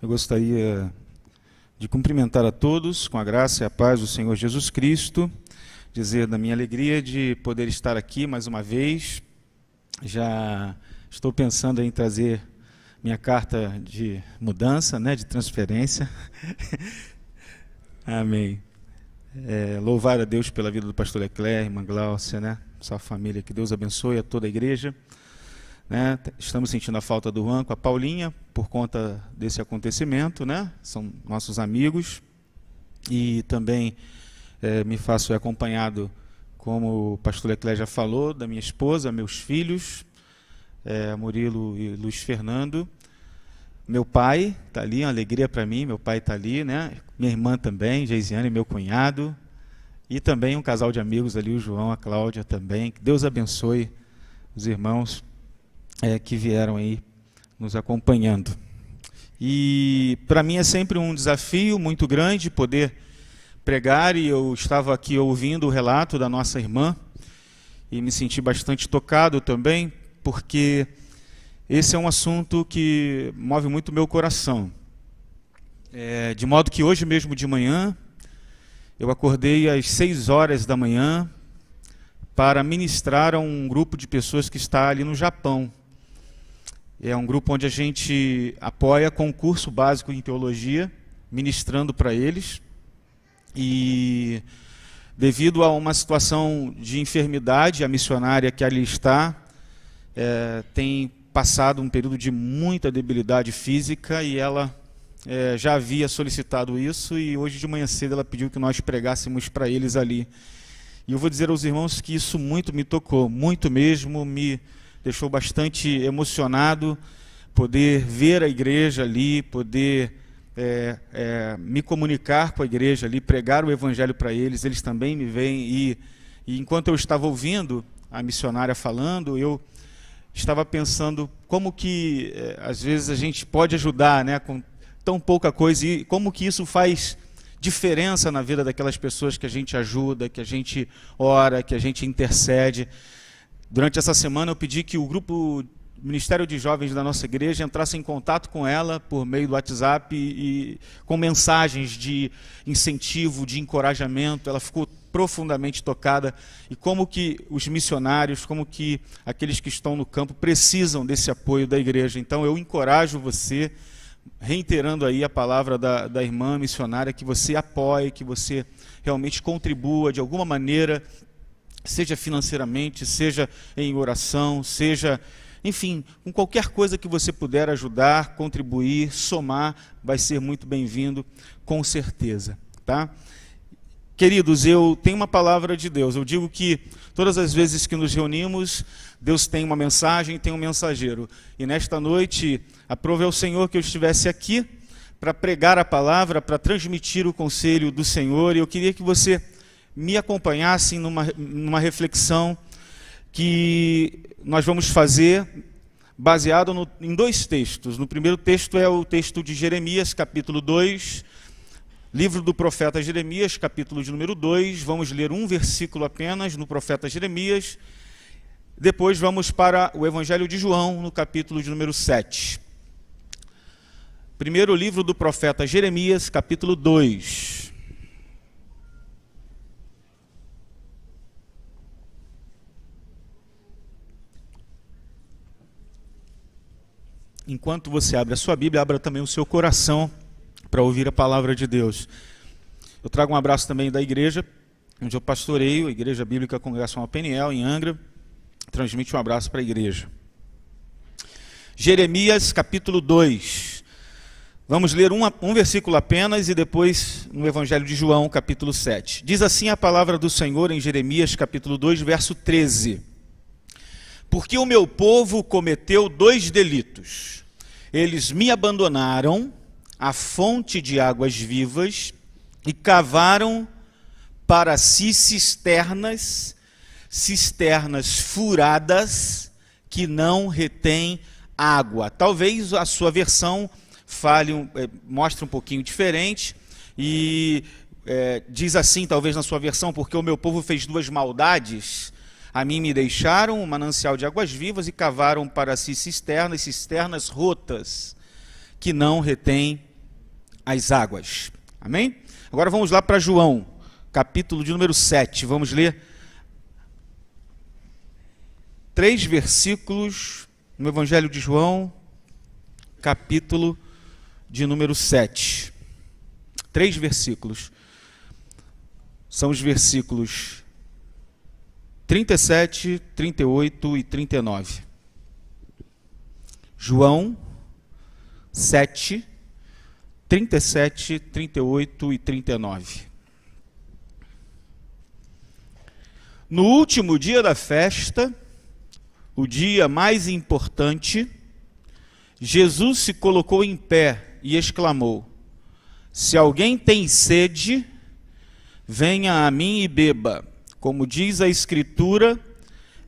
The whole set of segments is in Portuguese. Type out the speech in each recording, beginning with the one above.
Eu gostaria de cumprimentar a todos com a graça e a paz do Senhor Jesus Cristo, dizer da minha alegria de poder estar aqui mais uma vez. Já estou pensando em trazer minha carta de mudança, de transferência. Amém. Louvar a Deus pela vida do pastor Leclerc, irmã Gláucia, sua família, que Deus abençoe a toda a igreja. Estamos sentindo a falta do Juan com a Paulinha por conta desse acontecimento, são nossos amigos, e também me faço acompanhado, como o pastor Leclerc já falou, da minha esposa, meus filhos, Murilo e Luiz Fernando, meu pai está ali, uma alegria para mim, meu pai está ali, minha irmã também, Geisiane, meu cunhado, e também um casal de amigos ali, o João, a Cláudia também. Que Deus abençoe os irmãos que vieram aí nos acompanhando. E para mim é sempre um desafio muito grande poder pregar, e eu estava aqui ouvindo o relato da nossa irmã e me senti bastante tocado também, porque esse é um assunto que move muito meu coração. De modo que hoje mesmo de manhã, eu acordei às 6 horas da manhã para ministrar a um grupo de pessoas que está ali no Japão. É um grupo onde a gente apoia concurso básico em teologia, ministrando para eles. E devido a uma situação de enfermidade, a missionária que ali está tem passado um período de muita debilidade física, e ela já havia solicitado isso, e hoje de manhã cedo ela pediu que nós pregássemos para eles ali. E eu vou dizer aos irmãos que isso muito me tocou, muito mesmo, me deixou bastante emocionado poder ver a igreja ali, poder me comunicar com a igreja ali, pregar o evangelho para eles. Eles também me veem, e enquanto eu estava ouvindo a missionária falando, eu estava pensando como que às vezes a gente pode ajudar com tão pouca coisa, e como que isso faz diferença na vida daquelas pessoas que a gente ajuda, que a gente ora, que a gente intercede. Durante essa semana eu pedi que o grupo Ministério de Jovens da nossa igreja entrasse em contato com ela por meio do WhatsApp e com mensagens de incentivo, de encorajamento. Ela ficou profundamente tocada, e como que os missionários, como que aqueles que estão no campo precisam desse apoio da igreja. Então eu encorajo você, reiterando aí a palavra da irmã missionária, que você apoie, que você realmente contribua de alguma maneira, seja financeiramente, seja em oração, seja, enfim, com qualquer coisa que você puder ajudar, contribuir, somar, vai ser muito bem-vindo, com certeza, tá? Queridos, eu tenho uma palavra de Deus. Eu digo que todas as vezes que nos reunimos, Deus tem uma mensagem, tem um mensageiro. E nesta noite, aprove ao Senhor que eu estivesse aqui para pregar a palavra, para transmitir o conselho do Senhor. E eu queria que você me acompanhasse numa reflexão que nós vamos fazer baseado em 2 textos. No primeiro texto é o texto de Jeremias, capítulo 2, livro do profeta Jeremias, capítulo de número 2, vamos ler um versículo apenas no profeta Jeremias, depois vamos para o Evangelho de João, no capítulo de número 7. Primeiro livro do profeta Jeremias, capítulo 2. Enquanto você abre a sua Bíblia, abra também o seu coração para ouvir a palavra de Deus. Eu trago um abraço também da igreja, onde eu pastoreio, a Igreja Bíblica Congregacional Peniel, em Angra. Transmite um abraço para a igreja. Jeremias, capítulo 2. Vamos ler um versículo apenas e depois no Evangelho de João, capítulo 7. Diz assim a palavra do Senhor em Jeremias, capítulo 2, verso 13. Porque o meu povo cometeu 2 delitos. Eles me abandonaram a fonte de águas vivas e cavaram para si cisternas furadas que não retêm água. Talvez a sua versão mostre um pouquinho diferente e diz assim, talvez na sua versão, porque o meu povo fez 2 maldades. A mim me deixaram um manancial de águas vivas e cavaram para si cisternas rotas, que não retêm as águas. Amém? Agora vamos lá para João, capítulo de número 7. Vamos ler 3 versículos no Evangelho de João, capítulo de número 7. 3 versículos. São os versículos 37, 38 e 39. João 7, 37, 38 e 39. No último dia da festa, o dia mais importante, Jesus se colocou em pé e exclamou: se alguém tem sede, venha a mim e beba. Como diz a Escritura,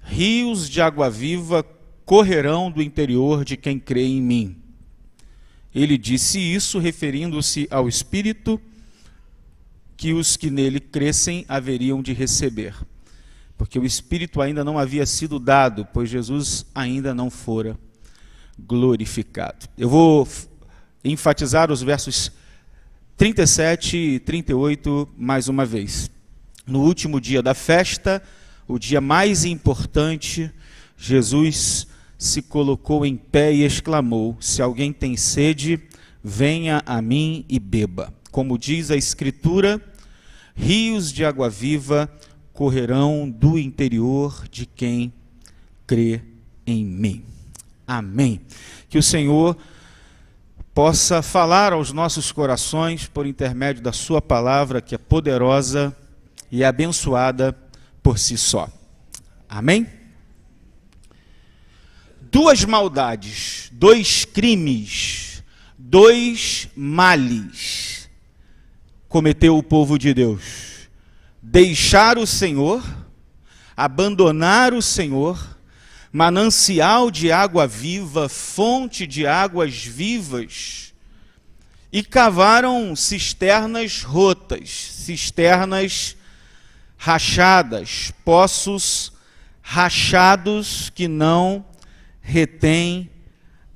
rios de água viva correrão do interior de quem crê em mim. Ele disse isso referindo-se ao Espírito que os que nele crescem haveriam de receber, porque o Espírito ainda não havia sido dado, pois Jesus ainda não fora glorificado. Eu vou enfatizar os versos 37 e 38 mais uma vez. No último dia da festa, o dia mais importante, Jesus se colocou em pé e exclamou: se alguém tem sede, venha a mim e beba. Como diz a Escritura, rios de água viva correrão do interior de quem crê em mim. Amém. Que o Senhor possa falar aos nossos corações por intermédio da sua palavra, que é poderosa e abençoada por si só. Amém? 2 maldades, 2 crimes, 2 males cometeu o povo de Deus: deixar o Senhor, abandonar o Senhor, manancial de água viva, fonte de águas vivas, e cavaram cisternas rotas, cisternas rachadas, poços rachados que não retêm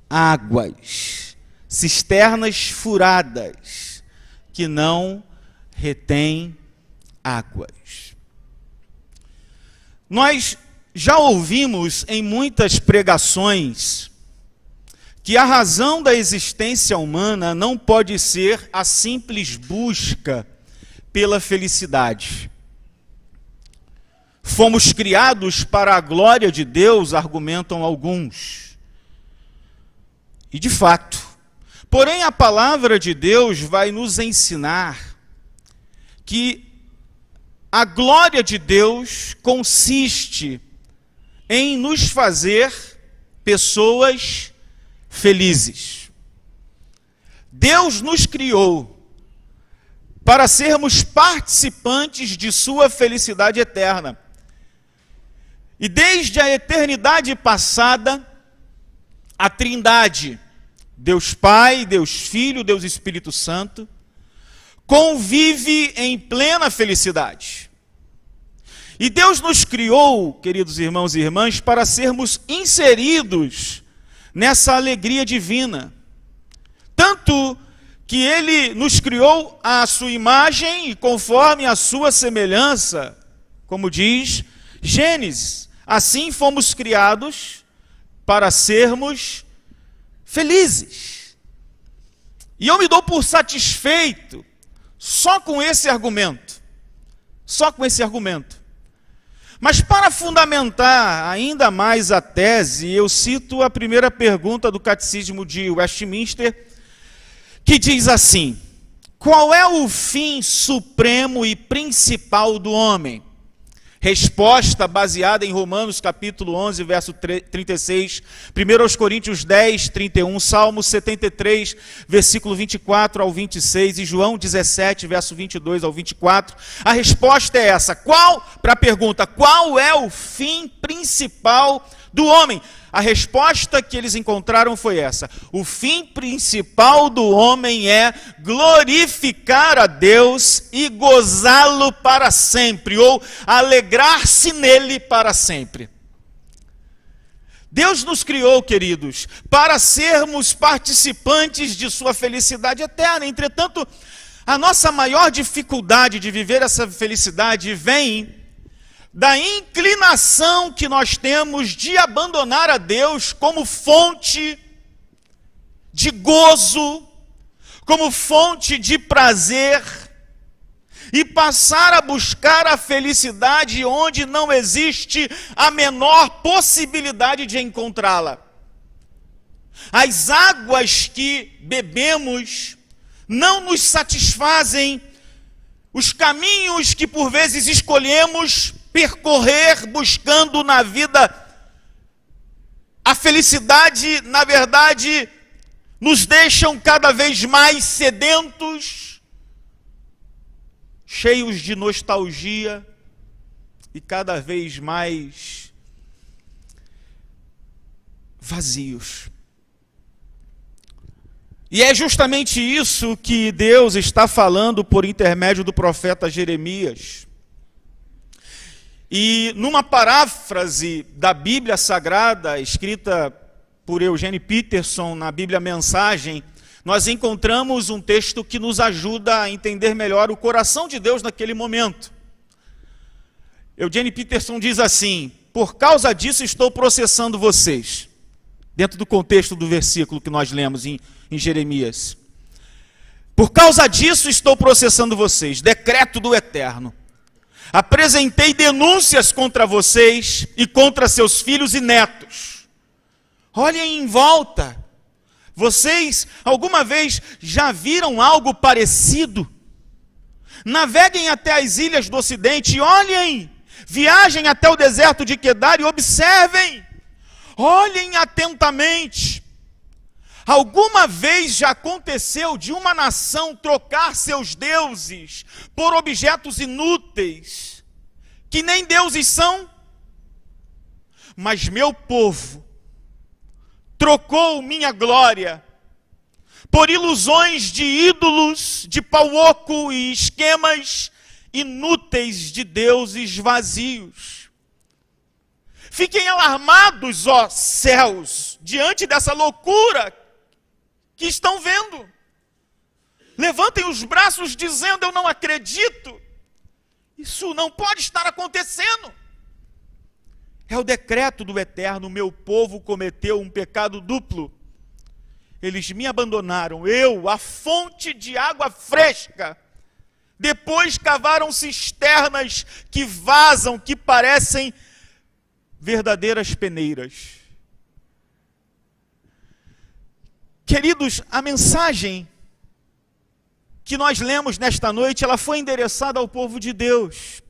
águas, cisternas furadas que não retêm águas. Nós já ouvimos em muitas pregações que a razão da existência humana não pode ser a simples busca pela felicidade. Fomos criados para a glória de Deus, argumentam alguns. E de fato, porém a palavra de Deus vai nos ensinar que a glória de Deus consiste em nos fazer pessoas felizes. Deus nos criou para sermos participantes de sua felicidade eterna. E desde a eternidade passada, a Trindade, Deus Pai, Deus Filho, Deus Espírito Santo, convive em plena felicidade. E Deus nos criou, queridos irmãos e irmãs, para sermos inseridos nessa alegria divina. Tanto que Ele nos criou à sua imagem e conforme a sua semelhança, como diz Gênesis. Assim fomos criados para sermos felizes. E eu me dou por satisfeito só com esse argumento. Só com esse argumento. Mas para fundamentar ainda mais a tese, eu cito a primeira pergunta do Catecismo de Westminster, que diz assim: qual é o fim supremo e principal do homem? Resposta baseada em Romanos capítulo 11, verso 36, 1 Coríntios 10, 31, Salmo 73, versículo 24 ao 26 e João 17, verso 22 ao 24. A resposta é essa. Para a pergunta, qual é o fim principal do homem? A resposta que eles encontraram foi essa: o fim principal do homem é glorificar a Deus e gozá-lo para sempre, ou alegrar-se nele para sempre. Deus nos criou, queridos, para sermos participantes de sua felicidade eterna. Entretanto, a nossa maior dificuldade de viver essa felicidade vem da inclinação que nós temos de abandonar a Deus como fonte de gozo, como fonte de prazer, e passar a buscar a felicidade onde não existe a menor possibilidade de encontrá-la. As águas que bebemos não nos satisfazem, os caminhos que por vezes escolhemos percorrer buscando na vida a felicidade, na verdade, nos deixam cada vez mais sedentos, cheios de nostalgia e cada vez mais vazios. E é justamente isso que Deus está falando por intermédio do profeta Jeremias. E numa paráfrase da Bíblia Sagrada, escrita por Eugene Peterson na Bíblia Mensagem, nós encontramos um texto que nos ajuda a entender melhor o coração de Deus naquele momento. Eugene Peterson diz assim: por causa disso estou processando vocês. Dentro do contexto do versículo que nós lemos em Jeremias. Por causa disso estou processando vocês, decreto do Eterno. Apresentei denúncias contra vocês e contra seus filhos e netos. Olhem em volta. Vocês alguma vez já viram algo parecido? Naveguem até as ilhas do Ocidente e olhem. Viajem até o deserto de Quedar e observem. Olhem atentamente. Alguma vez já aconteceu de uma nação trocar seus deuses por objetos inúteis, que nem deuses são? Mas meu povo trocou minha glória por ilusões de ídolos, de pau oco e esquemas inúteis de deuses vazios. Fiquem alarmados, ó céus, diante dessa loucura que estão vendo. Levantem os braços dizendo: eu não acredito. Isso não pode estar acontecendo. É o decreto do Eterno. Meu povo cometeu um pecado duplo. Eles me abandonaram, eu, a fonte de água fresca. Depois cavaram cisternas que vazam, que parecem verdadeiras peneiras. Queridos, a mensagem que nós lemos nesta noite, ela foi endereçada ao povo de Deus.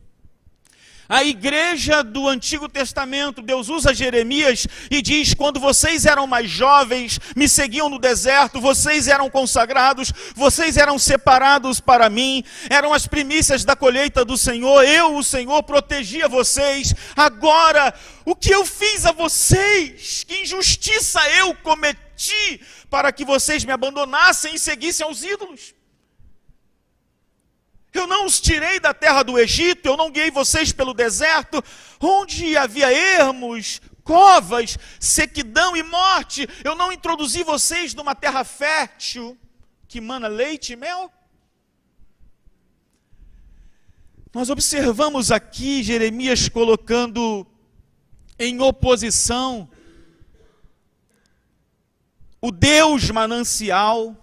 A igreja do Antigo Testamento, Deus usa Jeremias e diz: quando vocês eram mais jovens, me seguiam no deserto, vocês eram consagrados, vocês eram separados para mim, eram as primícias da colheita do Senhor, eu, o Senhor, protegia vocês. Agora, o que eu fiz a vocês? Que injustiça eu cometi para que vocês me abandonassem e seguissem aos ídolos? Eu não os tirei da terra do Egito, eu não guiei vocês pelo deserto, onde havia ermos, covas, sequidão e morte. Eu não introduzi vocês numa terra fértil, que mana leite e mel. Nós observamos aqui Jeremias colocando em oposição o Deus manancial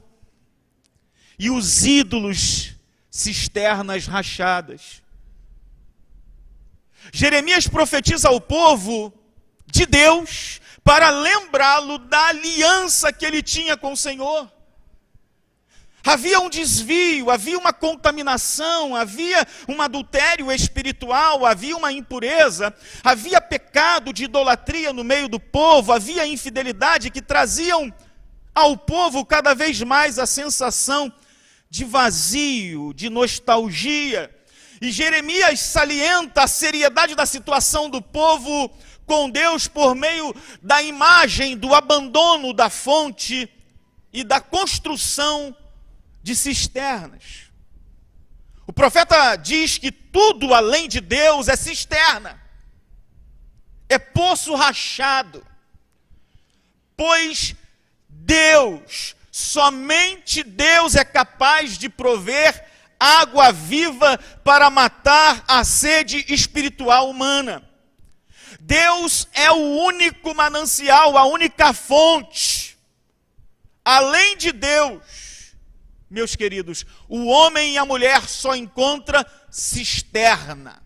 e os ídolos cisternas rachadas. Jeremias profetiza ao povo de Deus para lembrá-lo da aliança que ele tinha com o Senhor. Havia um desvio, havia uma contaminação, havia um adultério espiritual, havia uma impureza, havia pecado de idolatria no meio do povo, havia infidelidade que traziam ao povo cada vez mais a sensação de vazio, de nostalgia. E Jeremias salienta a seriedade da situação do povo com Deus por meio da imagem do abandono da fonte e da construção de cisternas. O profeta diz que tudo além de Deus é cisterna, é poço rachado, pois Deus, somente Deus é capaz de prover água viva para matar a sede espiritual humana. Deus é o único manancial, a única fonte. Além de Deus, meus queridos, o homem e a mulher só encontram cisterna,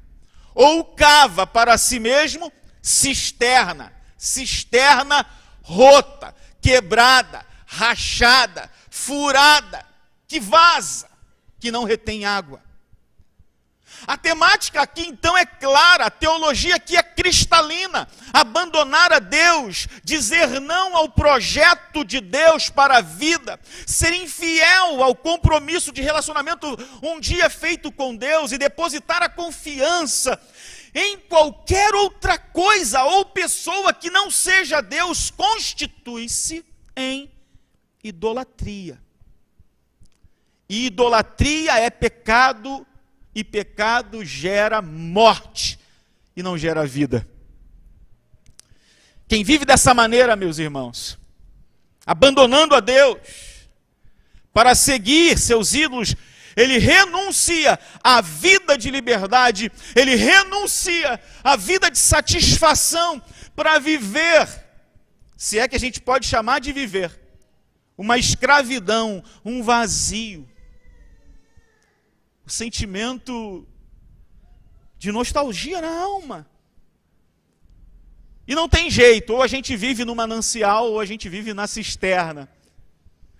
ou cava para si mesmo cisterna, cisterna rota, quebrada, rachada, furada, que vaza, que não retém água. A temática aqui então é clara, a teologia aqui é cristalina. Abandonar a Deus, dizer não ao projeto de Deus para a vida, ser infiel ao compromisso de relacionamento um dia feito com Deus e depositar a confiança em qualquer outra coisa ou pessoa que não seja Deus, constitui-se em idolatria. E idolatria é pecado, e pecado gera morte e não gera vida. Quem vive dessa maneira, meus irmãos, abandonando a Deus para seguir seus ídolos, ele renuncia à vida de liberdade, ele renuncia à vida de satisfação para viver, se é que a gente pode chamar de viver, uma escravidão, um vazio. O sentimento de nostalgia na alma. E não tem jeito, ou a gente vive no manancial, ou a gente vive na cisterna.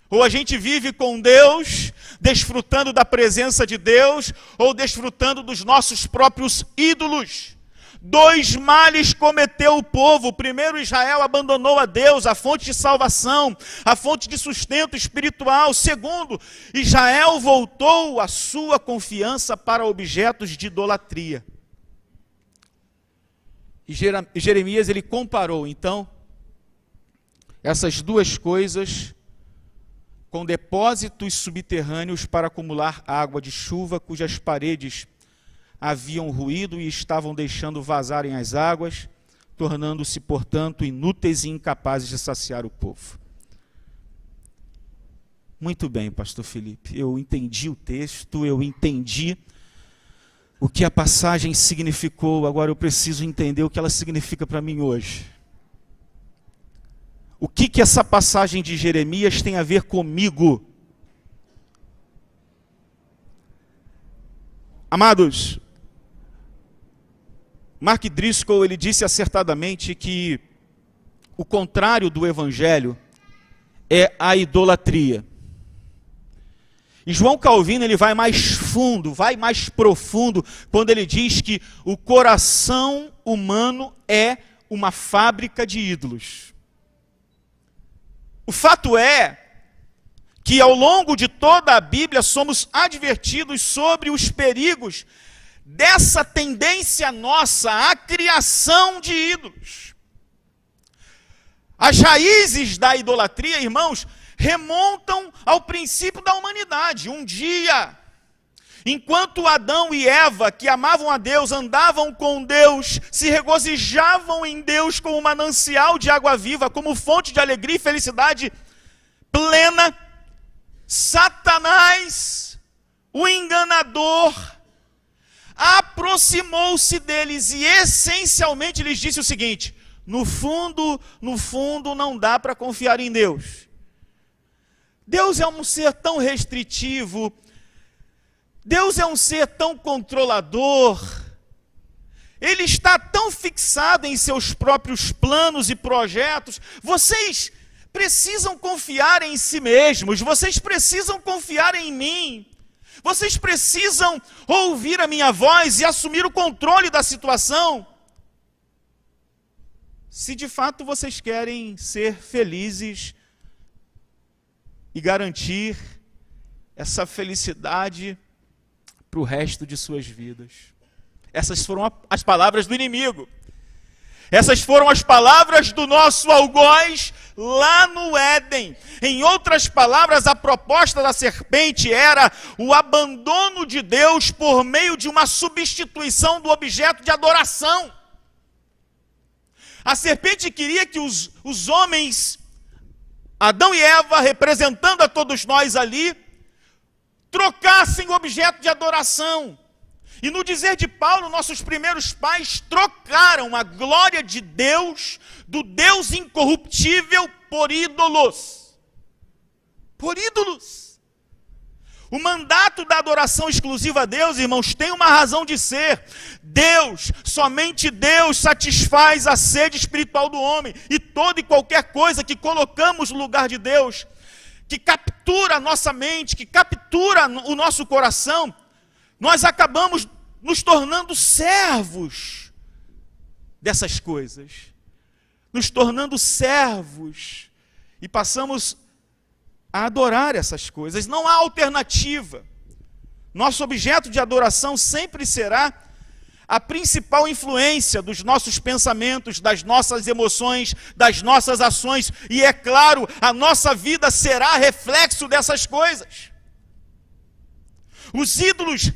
Ou a gente vive com Deus, desfrutando da presença de Deus, ou desfrutando dos nossos próprios ídolos. Dois males cometeu o povo. Primeiro, Israel abandonou a Deus, a fonte de salvação, a fonte de sustento espiritual. Segundo, Israel voltou a sua confiança para objetos de idolatria. E Jeremias, ele comparou, então, essas duas coisas com depósitos subterrâneos para acumular água de chuva, cujas paredes haviam ruído e estavam deixando vazarem as águas, tornando-se, portanto, inúteis e incapazes de saciar o povo. Muito bem, pastor Felipe, eu entendi o texto, eu entendi o que a passagem significou, agora eu preciso entender o que ela significa para mim hoje. O que essa passagem de Jeremias tem a ver comigo? Amados, Mark Driscoll, ele disse acertadamente que o contrário do evangelho é a idolatria. E João Calvino, ele vai mais fundo, vai mais profundo, quando ele diz que o coração humano é uma fábrica de ídolos. O fato é que ao longo de toda a Bíblia somos advertidos sobre os perigos dessa tendência nossa à criação de ídolos. As raízes da idolatria, irmãos, remontam ao princípio da humanidade. Um dia, enquanto Adão e Eva, que amavam a Deus, andavam com Deus, se regozijavam em Deus como um manancial de água viva, como fonte de alegria e felicidade plena, Satanás, o enganador, aproximou-se deles e essencialmente lhes disse o seguinte: no fundo, não dá para confiar em Deus. Deus é um ser tão restritivo, Deus é um ser tão controlador, Ele está tão fixado em seus próprios planos e projetos. Vocês precisam confiar em si mesmos, vocês precisam confiar em mim. Vocês precisam ouvir a minha voz e assumir o controle da situação. Se de fato vocês querem ser felizes e garantir essa felicidade para o resto de suas vidas. Essas foram as palavras do inimigo. Essas foram as palavras do nosso algoz lá no Éden. Em outras palavras, a proposta da serpente era o abandono de Deus por meio de uma substituição do objeto de adoração. A serpente queria que os homens, Adão e Eva, representando a todos nós ali, trocassem o objeto de adoração. E no dizer de Paulo, nossos primeiros pais trocaram a glória de Deus, do Deus incorruptível, por ídolos. Por ídolos. O mandato da adoração exclusiva a Deus, irmãos, tem uma razão de ser. Deus, somente Deus satisfaz a sede espiritual do homem. E toda e qualquer coisa que colocamos no lugar de Deus, que captura a nossa mente, que captura o nosso coração, nós acabamos nos tornando servos dessas coisas. Nos tornando servos. E passamos a adorar essas coisas. Não há alternativa. Nosso objeto de adoração sempre será a principal influência dos nossos pensamentos, das nossas emoções, das nossas ações. E é claro, a nossa vida será reflexo dessas coisas. Os ídolos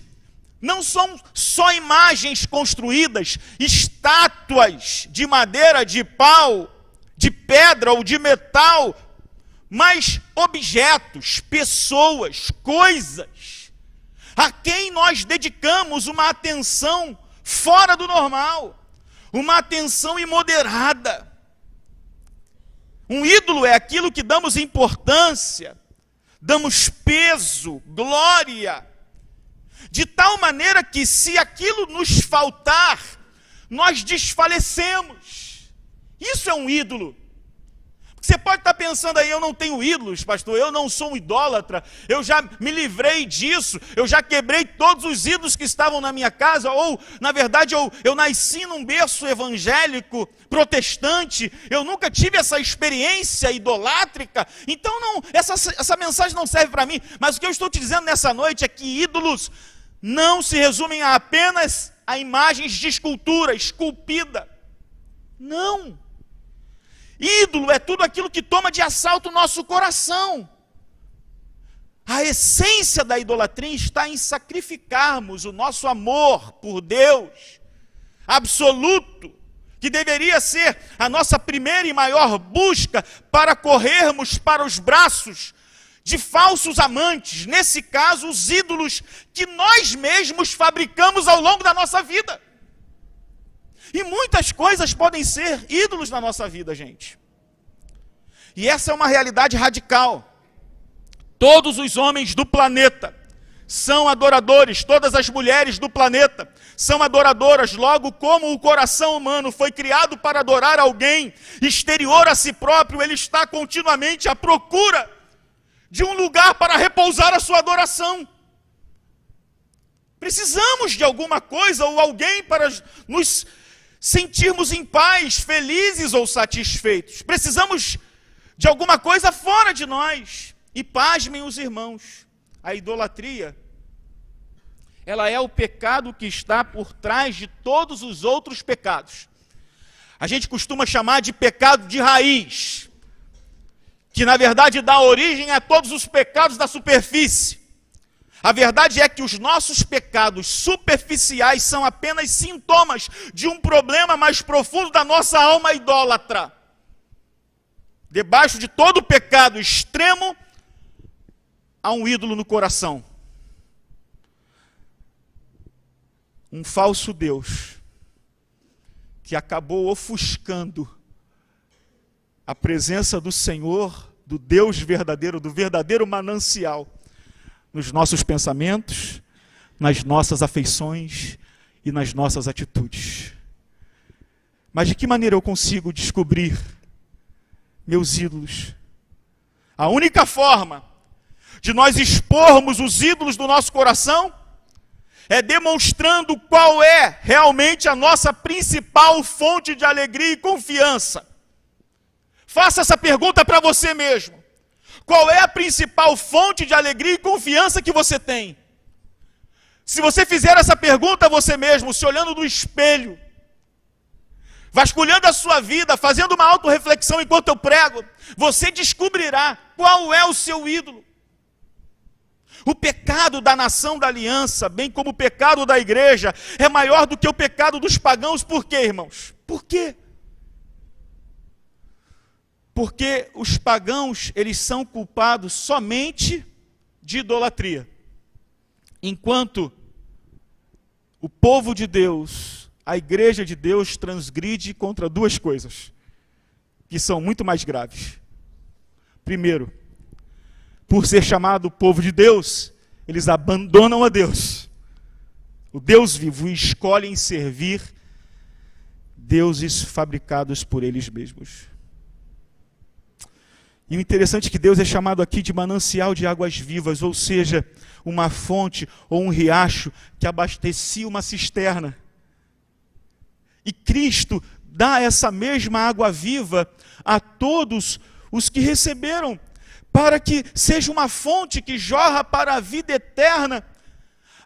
não são só imagens construídas, estátuas de madeira, de pau, de pedra ou de metal, mas objetos, pessoas, coisas, a quem nós dedicamos uma atenção fora do normal, uma atenção imoderada. Um ídolo é aquilo que damos importância, damos peso, glória, de tal maneira que se aquilo nos faltar, nós desfalecemos. Isso é um ídolo. Você pode estar pensando aí, eu não tenho ídolos, pastor, eu não sou um idólatra, eu já me livrei disso, eu já quebrei todos os ídolos que estavam na minha casa, ou, na verdade, eu nasci num berço evangélico, protestante, eu nunca tive essa experiência idolátrica, então não, essa mensagem não serve para mim. Mas o que eu estou te dizendo nessa noite é que ídolos não se resumem apenas a imagens de escultura, esculpida. Não. Ídolo é tudo aquilo que toma de assalto o nosso coração. A essência da idolatria está em sacrificarmos o nosso amor por Deus, absoluto, que deveria ser a nossa primeira e maior busca para corrermos para os braços de falsos amantes, nesse caso, os ídolos que nós mesmos fabricamos ao longo da nossa vida. E muitas coisas podem ser ídolos na nossa vida, gente. E essa é uma realidade radical. Todos os homens do planeta são adoradores, todas as mulheres do planeta são adoradoras, logo como o coração humano foi criado para adorar alguém exterior a si próprio, ele está continuamente à procura de um lugar para repousar a sua adoração. Precisamos de alguma coisa ou alguém para nos sentirmos em paz, felizes ou satisfeitos. Precisamos de alguma coisa fora de nós. E pasmem os irmãos, a idolatria, ela é o pecado que está por trás de todos os outros pecados. A gente costuma chamar de pecado de raiz, que na verdade dá origem a todos os pecados da superfície. A verdade é que os nossos pecados superficiais são apenas sintomas de um problema mais profundo da nossa alma idólatra. Debaixo de todo pecado extremo, há um ídolo no coração. Um falso Deus, que acabou ofuscando a presença do Senhor, do Deus verdadeiro, do verdadeiro manancial, nos nossos pensamentos, nas nossas afeições e nas nossas atitudes. Mas de que maneira eu consigo descobrir meus ídolos? A única forma de nós expormos os ídolos do nosso coração é demonstrando qual é realmente a nossa principal fonte de alegria e confiança. Faça essa pergunta para você mesmo. Qual é a principal fonte de alegria e confiança que você tem? Se você fizer essa pergunta a você mesmo, se olhando no espelho, vasculhando a sua vida, fazendo uma autorreflexão enquanto eu prego, você descobrirá qual é o seu ídolo. O pecado da nação da aliança, bem como o pecado da igreja, é maior do que o pecado dos pagãos. Por quê, irmãos? Por quê? Porque os pagãos, eles são culpados somente de idolatria. Enquanto o povo de Deus, a igreja de Deus, transgride contra duas coisas, que são muito mais graves. Primeiro, por ser chamado povo de Deus, eles abandonam a Deus, o Deus vivo, e escolhem servir deuses fabricados por eles mesmos. E o interessante é que Deus é chamado aqui de manancial de águas vivas, ou seja, uma fonte ou um riacho que abastecia uma cisterna. E Cristo dá essa mesma água viva a todos os que receberam, para que seja uma fonte que jorra para a vida eterna.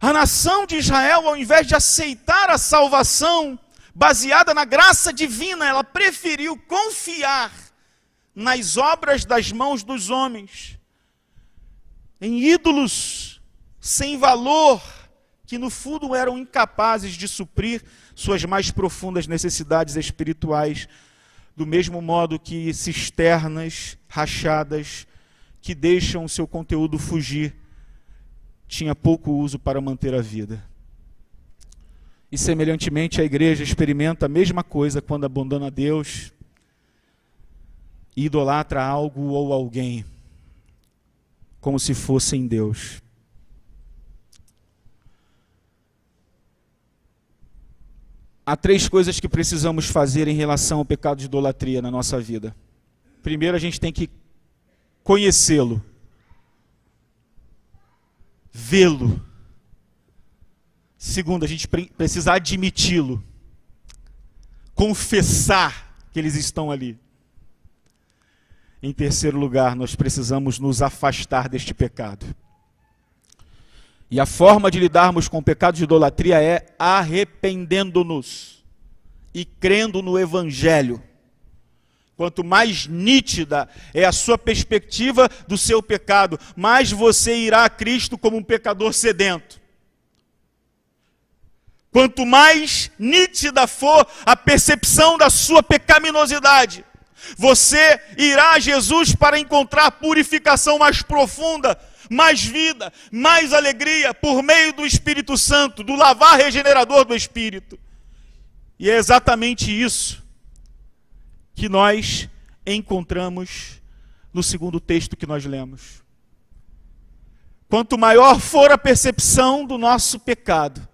A nação de Israel, ao invés de aceitar a salvação baseada na graça divina, ela preferiu confiar nas obras das mãos dos homens, em ídolos sem valor, que no fundo eram incapazes de suprir suas mais profundas necessidades espirituais, do mesmo modo que cisternas rachadas, que deixam o seu conteúdo fugir, tinha pouco uso para manter a vida. E semelhantemente a igreja experimenta a mesma coisa quando abandona Deus e idolatra algo ou alguém, como se fossem Deus. Há três coisas que precisamos fazer em relação ao pecado de idolatria na nossa vida. Primeiro, a gente tem que conhecê-lo, vê-lo. Segundo, a gente precisa admiti-lo, confessar que eles estão ali. Em terceiro lugar, nós precisamos nos afastar deste pecado. E a forma de lidarmos com o pecado de idolatria é arrependendo-nos e crendo no Evangelho. Quanto mais nítida é a sua perspectiva do seu pecado, mais você irá a Cristo como um pecador sedento. Quanto mais nítida for a percepção da sua pecaminosidade, você irá a Jesus para encontrar purificação mais profunda, mais vida, mais alegria, por meio do Espírito Santo, do lavar regenerador do Espírito. E é exatamente isso que nós encontramos no segundo texto que nós lemos. Quanto maior for a percepção do nosso pecado,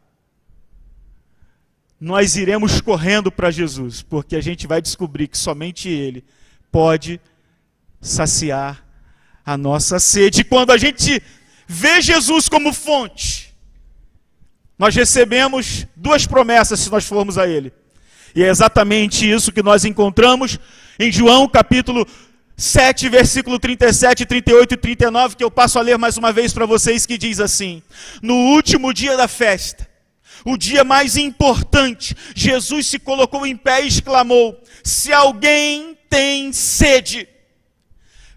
nós iremos correndo para Jesus, porque a gente vai descobrir que somente Ele pode saciar a nossa sede. E quando a gente vê Jesus como fonte, nós recebemos duas promessas se nós formos a Ele. E é exatamente isso que nós encontramos em João capítulo 7, versículo 37, 38 e 39, que eu passo a ler mais uma vez para vocês, que diz assim: no último dia da festa, o dia mais importante, Jesus se colocou em pé e exclamou: se alguém tem sede,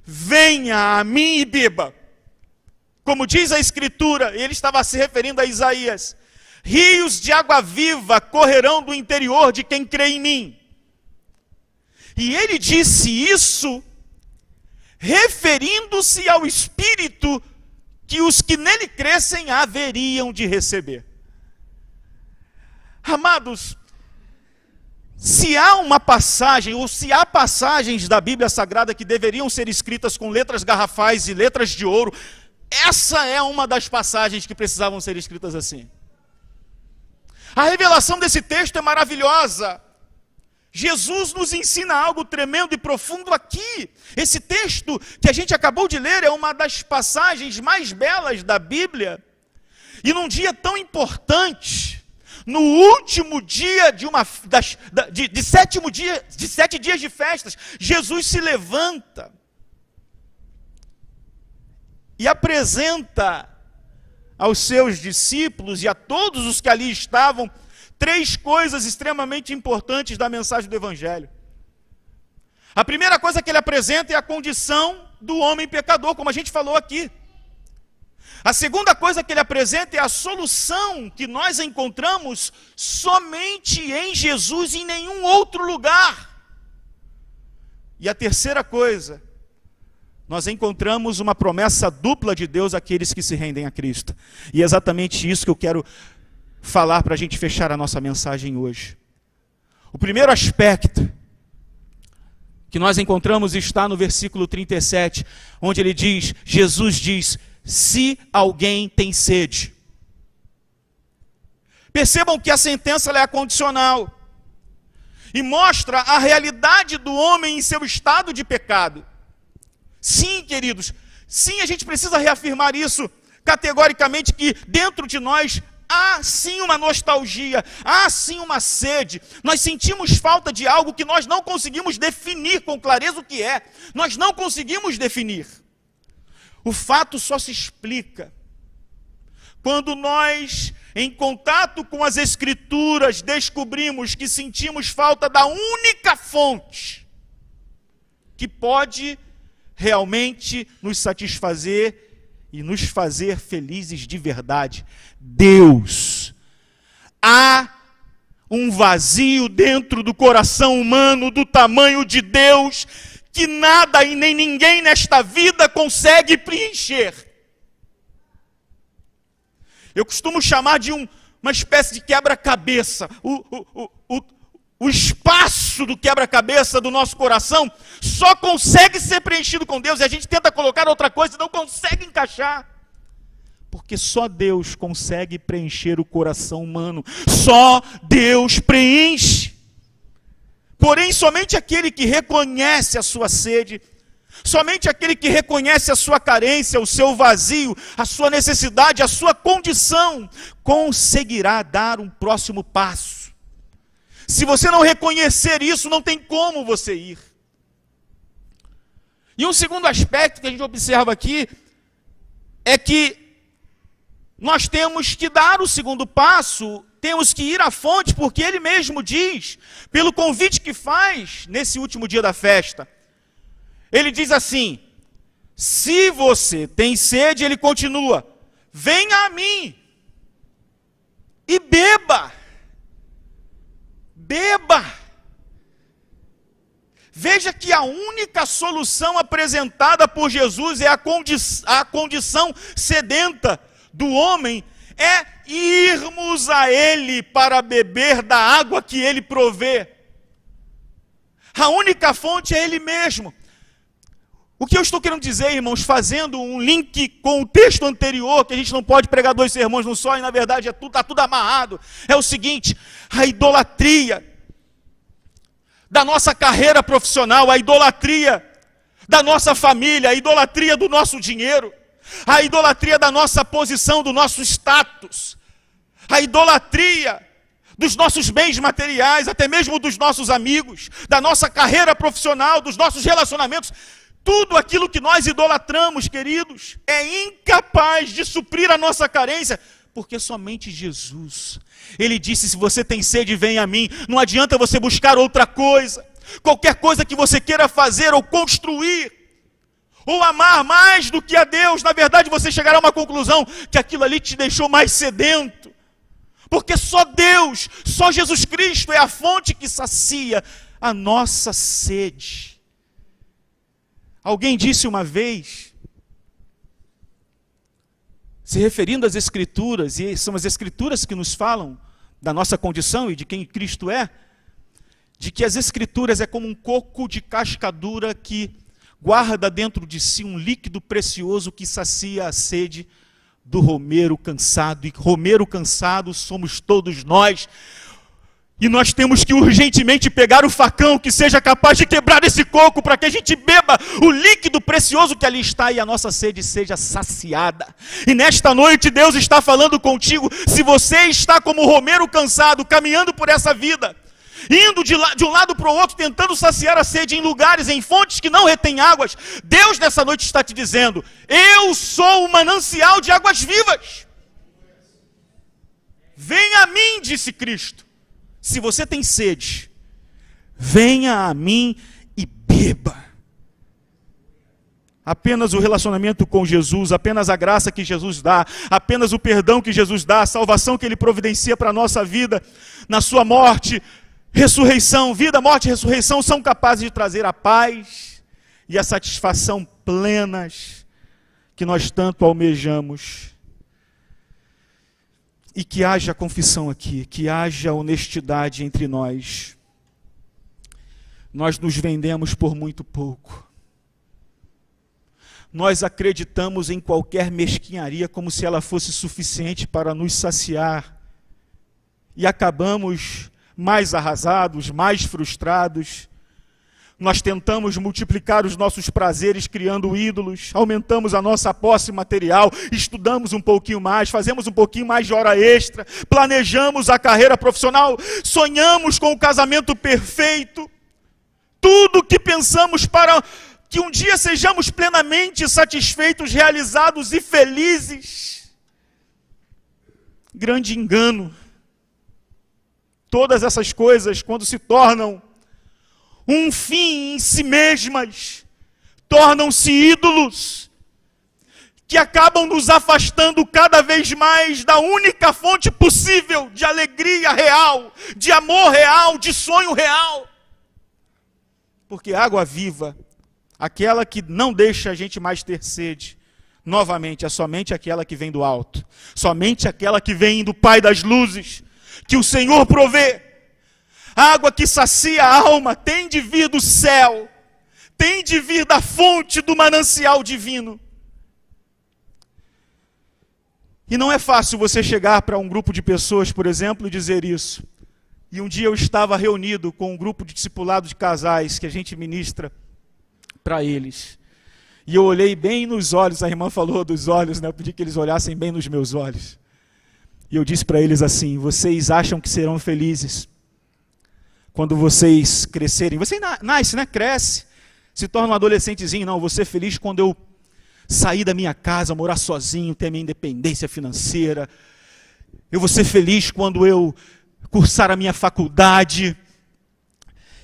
venha a mim e beba. Como diz a Escritura, ele estava se referindo a Isaías: rios de água viva correrão do interior de quem crê em mim. E ele disse isso referindo-se ao Espírito que os que nele crescem haveriam de receber. Amados, se há uma passagem, ou se há passagens da Bíblia Sagrada que deveriam ser escritas com letras garrafais e letras de ouro, essa é uma das passagens que precisavam ser escritas assim. A revelação desse texto é maravilhosa. Jesus nos ensina algo tremendo e profundo aqui. Esse texto que a gente acabou de ler é uma das passagens mais belas da Bíblia. E num dia tão importante, no último dia de 7 dias de festas, Jesus se levanta e apresenta aos seus discípulos e a todos os que ali estavam 3 coisas extremamente importantes da mensagem do Evangelho. A primeira coisa que ele apresenta é a condição do homem pecador, como a gente falou aqui. A segunda coisa que ele apresenta é a solução que nós encontramos somente em Jesus e em nenhum outro lugar. E a terceira coisa, nós encontramos uma promessa dupla de Deus àqueles que se rendem a Cristo. E é exatamente isso que eu quero falar para a gente fechar a nossa mensagem hoje. O primeiro aspecto que nós encontramos está no versículo 37, onde ele diz, Jesus diz, se alguém tem sede. Percebam que a sentença ela é condicional e mostra a realidade do homem em seu estado de pecado. Sim, queridos, sim, a gente precisa reafirmar isso categoricamente, que dentro de nós há sim uma nostalgia, há sim uma sede. Nós sentimos falta de algo que nós não conseguimos definir com clareza o que é. Nós não conseguimos definir. O fato só se explica quando nós, em contato com as Escrituras, descobrimos que sentimos falta da única fonte que pode realmente nos satisfazer e nos fazer felizes de verdade. Deus. Há um vazio dentro do coração humano do tamanho de Deus que nada e nem ninguém nesta vida consegue preencher. Eu costumo chamar de uma espécie de quebra-cabeça. O espaço do quebra-cabeça do nosso coração só consegue ser preenchido com Deus, e a gente tenta colocar outra coisa e não consegue encaixar. Porque só Deus consegue preencher o coração humano. Só Deus preenche. Porém, somente aquele que reconhece a sua sede, somente aquele que reconhece a sua carência, o seu vazio, a sua necessidade, a sua condição, conseguirá dar um próximo passo. Se você não reconhecer isso, não tem como você ir. E um segundo aspecto que a gente observa aqui é que nós temos que dar o segundo passo, temos que ir à fonte, porque ele mesmo diz, pelo convite que faz nesse último dia da festa, ele diz assim, se você tem sede, ele continua, venha a mim e beba. Beba. Veja que a única solução apresentada por Jesus é a condição sedenta do homem, é irmos a Ele para beber da água que Ele provê. A única fonte é Ele mesmo. O que eu estou querendo dizer, irmãos, fazendo um link com o texto anterior, que a gente não pode pregar 2 sermões num só, e na verdade está tudo amarrado, é o seguinte, a idolatria da nossa carreira profissional, a idolatria da nossa família, a idolatria do nosso dinheiro, a idolatria da nossa posição, do nosso status, a idolatria dos nossos bens materiais, até mesmo dos nossos amigos, da nossa carreira profissional, dos nossos relacionamentos, tudo aquilo que nós idolatramos, queridos, é incapaz de suprir a nossa carência, porque somente Jesus, Ele disse, se você tem sede, vem a mim, não adianta você buscar outra coisa, qualquer coisa que você queira fazer ou construir, ou amar mais do que a Deus, na verdade você chegará a uma conclusão, que aquilo ali te deixou mais sedento, porque só Deus, só Jesus Cristo é a fonte que sacia a nossa sede. Alguém disse uma vez, se referindo às Escrituras, e são as Escrituras que nos falam da nossa condição e de quem Cristo é, de que as Escrituras é como um coco de casca dura que guarda dentro de si um líquido precioso que sacia a sede do romeiro cansado, e romeiro cansado somos todos nós, e nós temos que urgentemente pegar o facão que seja capaz de quebrar esse coco, para que a gente beba o líquido precioso que ali está, e a nossa sede seja saciada. E nesta noite Deus está falando contigo, se você está como o romeiro cansado, caminhando por essa vida, indo de um lado para o outro, tentando saciar a sede em lugares, em fontes que não retêm águas, Deus nessa noite está te dizendo, eu sou o manancial de águas vivas. Venha a mim, disse Cristo. Se você tem sede, venha a mim e beba. Apenas o relacionamento com Jesus, apenas a graça que Jesus dá, apenas o perdão que Jesus dá, a salvação que Ele providencia para a nossa vida, na sua morte, ressurreição, vida, morte e ressurreição, são capazes de trazer a paz e a satisfação plenas que nós tanto almejamos. E que haja confissão aqui, que haja honestidade entre nós. Nós nos vendemos por muito pouco. Nós acreditamos em qualquer mesquinharia como se ela fosse suficiente para nos saciar. E acabamos mais arrasados, mais frustrados. Nós tentamos multiplicar os nossos prazeres criando ídolos, aumentamos a nossa posse material, estudamos um pouquinho mais, fazemos um pouquinho mais de hora extra, planejamos a carreira profissional, sonhamos com o casamento perfeito. Tudo que pensamos para que um dia sejamos plenamente satisfeitos, realizados e felizes. Grande engano. Todas essas coisas, quando se tornam um fim em si mesmas, tornam-se ídolos, que acabam nos afastando cada vez mais da única fonte possível de alegria real, de amor real, de sonho real. Porque água viva, aquela que não deixa a gente mais ter sede, novamente, é somente aquela que vem do alto, somente aquela que vem do Pai das luzes, que o Senhor provê. A água que sacia a alma tem de vir do céu, tem de vir da fonte do manancial divino. E não é fácil você chegar para um grupo de pessoas, por exemplo, e dizer isso. E um dia eu estava reunido com um grupo de discipulados de casais que a gente ministra para eles. E eu olhei bem nos olhos, a irmã falou dos olhos, né? Eu pedi que eles olhassem bem nos meus olhos. E eu disse para eles assim: vocês acham que serão felizes quando vocês crescerem? Você nasce, né? Cresce, se torna um adolescentezinho. Não, eu vou ser feliz quando eu sair da minha casa, morar sozinho, ter a minha independência financeira. Eu vou ser feliz quando eu cursar a minha faculdade.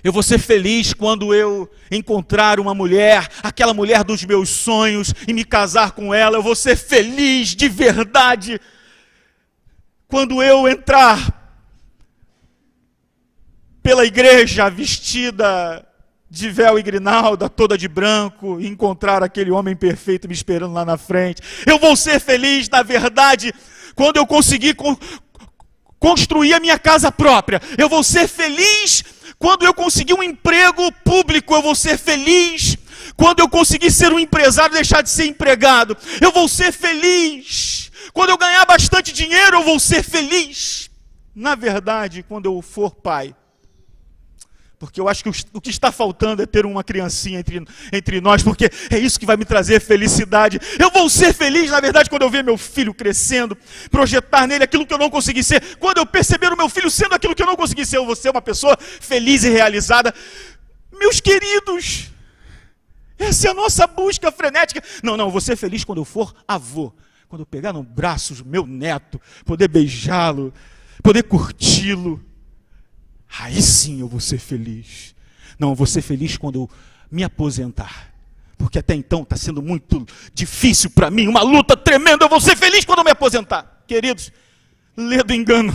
Eu vou ser feliz quando eu encontrar uma mulher, aquela mulher dos meus sonhos, e me casar com ela. Eu vou ser feliz de verdade quando eu entrar pela igreja vestida de véu e grinalda, toda de branco, e encontrar aquele homem perfeito me esperando lá na frente. Eu vou ser feliz, na verdade, quando eu conseguir construir a minha casa própria. Eu vou ser feliz quando eu conseguir um emprego público. Eu vou ser feliz quando eu conseguir ser um empresário e deixar de ser empregado. Eu vou ser feliz quando eu ganhar bastante dinheiro. Eu vou ser feliz, na verdade, quando eu for pai. Porque eu acho que o que está faltando é ter uma criancinha entre nós, porque é isso que vai me trazer felicidade. Eu vou ser feliz, na verdade, quando eu ver meu filho crescendo, projetar nele aquilo que eu não consegui ser. Quando eu perceber o meu filho sendo aquilo que eu não consegui ser, eu vou ser uma pessoa feliz e realizada. Meus queridos, essa é a nossa busca frenética. Não, eu vou ser feliz quando eu for avô. Quando eu pegar no braço o meu neto, poder beijá-lo, poder curti-lo. Aí sim eu vou ser feliz. Não, eu vou ser feliz quando eu me aposentar. Porque até então está sendo muito difícil para mim, uma luta tremenda. Eu vou ser feliz quando eu me aposentar. Queridos, lê do engano.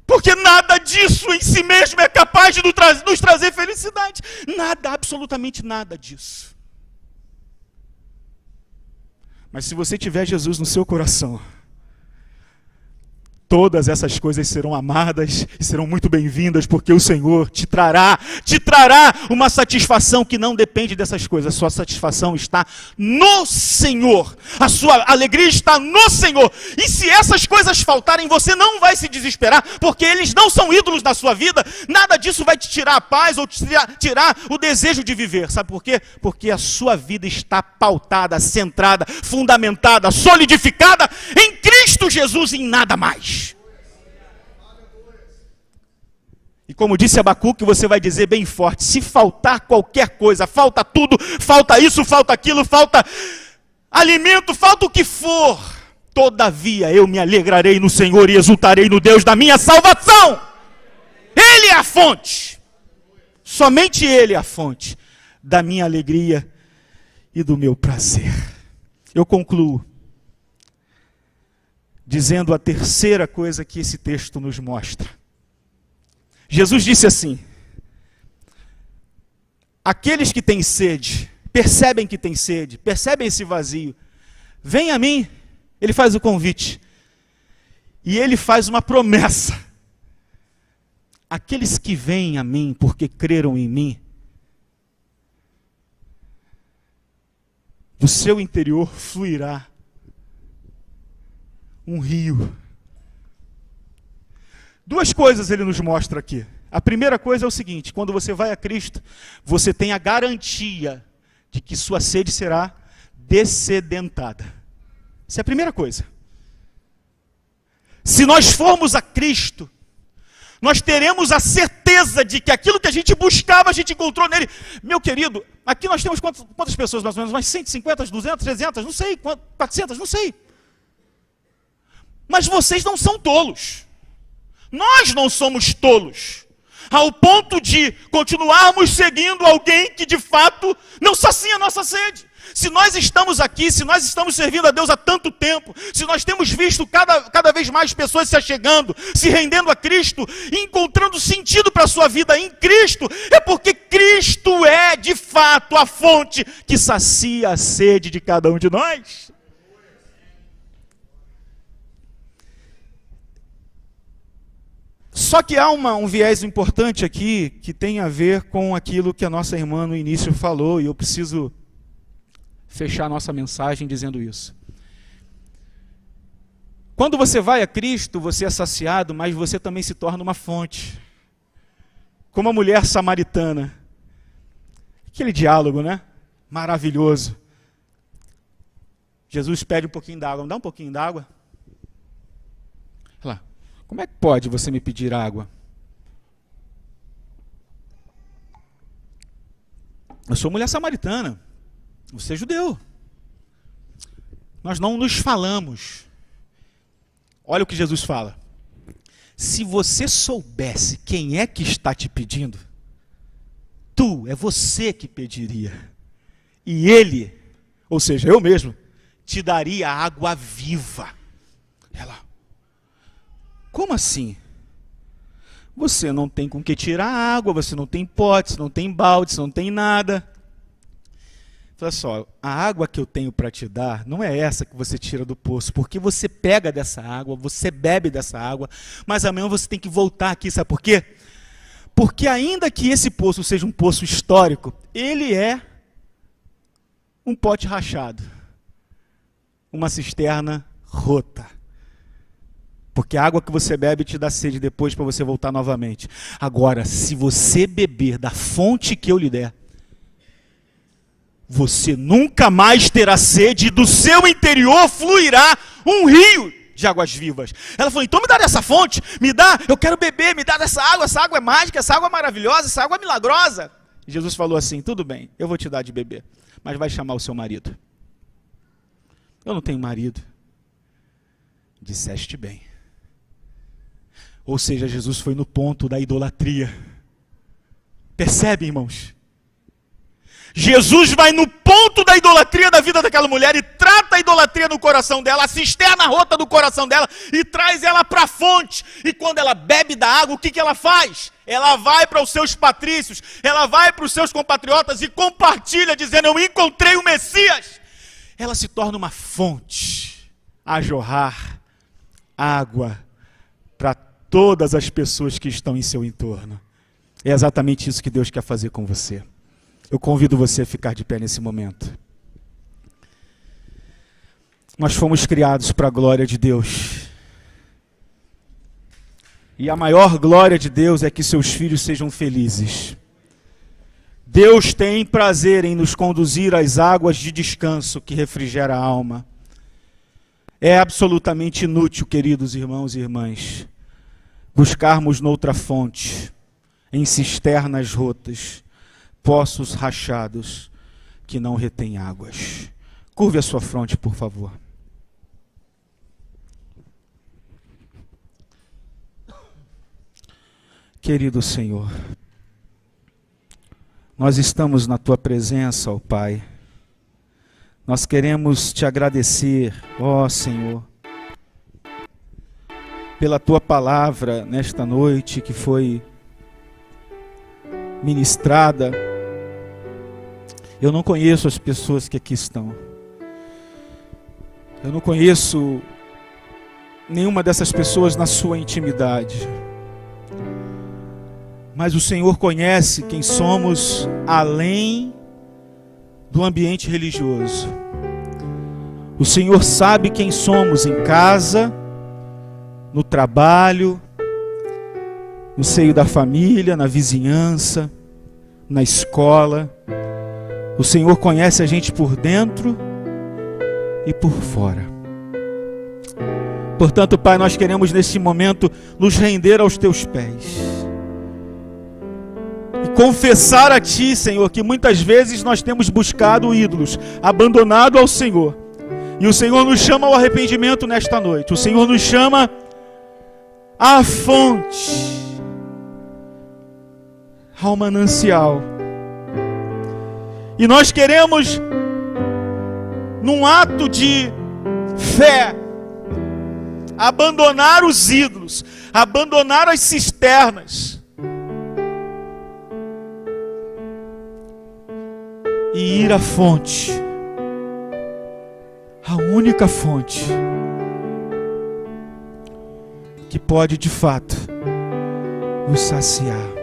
Porque nada disso em si mesmo é capaz de nos trazer felicidade. Nada, absolutamente nada disso. Mas se você tiver Jesus no seu coração, todas essas coisas serão amadas e serão muito bem-vindas, porque o Senhor te trará uma satisfação que não depende dessas coisas. A sua satisfação está no Senhor. A sua alegria está no Senhor. E se essas coisas faltarem, você não vai se desesperar, porque eles não são ídolos na sua vida. Nada disso vai te tirar a paz ou te tirar o desejo de viver. Sabe por quê? Porque a sua vida está pautada, centrada, fundamentada, solidificada em Cristo Jesus e em nada mais. E como disse Abacuque, você vai dizer bem forte: se faltar qualquer coisa, falta tudo, falta isso, falta aquilo, falta alimento, falta o que for, todavia eu me alegrarei no Senhor e exultarei no Deus da minha salvação. não? Ele é a fonte. Somente Ele é a fonte da minha alegria e do meu prazer. Eu concluo dizendo a terceira coisa que esse texto nos mostra. Jesus disse assim: aqueles que têm sede, percebem que têm sede, percebem esse vazio, vem a mim. Ele faz o convite. E ele faz uma promessa. Aqueles que vêm a mim porque creram em mim, do seu interior fluirá um rio. Duas coisas ele nos mostra aqui. A primeira coisa é o seguinte: quando você vai a Cristo, você tem a garantia de que sua sede será dessedentada. Essa é a primeira coisa. Se nós formos a Cristo, nós teremos a certeza de que aquilo que a gente buscava, a gente encontrou nele. Meu querido, aqui nós temos quantas pessoas mais ou menos? Umas 150, 200, 300, não sei, 400, não sei. Mas vocês não são tolos. Nós não somos tolos, ao ponto de continuarmos seguindo alguém que de fato não sacia a nossa sede. Se nós estamos aqui, se nós estamos servindo a Deus há tanto tempo, se nós temos visto cada vez mais pessoas se achegando, se rendendo a Cristo, encontrando sentido para a sua vida em Cristo, é porque Cristo é de fato a fonte que sacia a sede de cada um de nós. Só que há um viés importante aqui, que tem a ver com aquilo que a nossa irmã no início falou, e eu preciso fechar a nossa mensagem dizendo isso. Quando você vai a Cristo, você é saciado, mas você também se torna uma fonte. Como a mulher samaritana. Aquele diálogo, né? Maravilhoso. Jesus pede um pouquinho d'água. Me dá um pouquinho d'água? Olha lá. Como é que pode você me pedir água? Eu sou mulher samaritana. Você é judeu. Nós não nos falamos. Olha o que Jesus fala. Se você soubesse quem é que está te pedindo, é você que pediria. E ele, ou seja, eu mesmo, te daria água viva. Ela, como assim? Você não tem com que tirar água, você não tem pote, você não tem balde, você não tem nada. Olha só, a água que eu tenho para te dar não é essa que você tira do poço, porque você pega dessa água, você bebe dessa água, mas amanhã você tem que voltar aqui, sabe por quê? Porque ainda que esse poço seja um poço histórico, ele é um pote rachado, uma cisterna rota. Porque a água que você bebe te dá sede depois para você voltar novamente. Agora, se você beber da fonte que eu lhe der, você nunca mais terá sede, e do seu interior fluirá um rio de águas vivas. Ela falou, então me dá dessa fonte, me dá, eu quero beber, me dá dessa água, essa água é mágica, essa água é maravilhosa, essa água é milagrosa. E Jesus falou assim, tudo bem, eu vou te dar de beber, mas vai chamar o seu marido. Eu não tenho marido. Disseste bem. Ou seja, Jesus foi no ponto da idolatria. Percebe, irmãos? Jesus vai no ponto da idolatria da vida daquela mulher e trata a idolatria no coração dela, a cisterna rota do coração dela, e traz ela para a fonte. E quando ela bebe da água, o que ela faz? Ela vai para os seus patrícios, ela vai para os seus compatriotas e compartilha, dizendo, eu encontrei o Messias. Ela se torna uma fonte a jorrar água para todas as pessoas que estão em seu entorno. É exatamente isso que Deus quer fazer com você. Eu convido você a ficar de pé nesse momento. Nós fomos criados para a glória de Deus. E a maior glória de Deus é que seus filhos sejam felizes. Deus tem prazer em nos conduzir às águas de descanso que refrigera a alma. É absolutamente inútil, queridos irmãos e irmãs, buscarmos noutra fonte, em cisternas rotas, poços rachados que não retêm águas. Curve a sua fronte, por favor. Querido Senhor, nós estamos na Tua presença, ó Pai. Nós queremos Te agradecer, ó Senhor, pela Tua palavra nesta noite que foi ministrada. Eu não conheço as pessoas que aqui estão. Eu não conheço nenhuma dessas pessoas na sua intimidade. Mas o Senhor conhece quem somos além do ambiente religioso. O Senhor sabe quem somos em casa, no trabalho, no seio da família, na vizinhança, na escola. O Senhor conhece a gente por dentro e por fora. Portanto, Pai, nós queremos neste momento nos render aos Teus pés e confessar a Ti, Senhor, que muitas vezes nós temos buscado ídolos, abandonado ao Senhor. E o Senhor nos chama ao arrependimento nesta noite. O Senhor nos chama à fonte, ao manancial. E nós queremos, num ato de fé, abandonar os ídolos, abandonar as cisternas e ir à fonte, a única fonte que pode de fato nos saciar.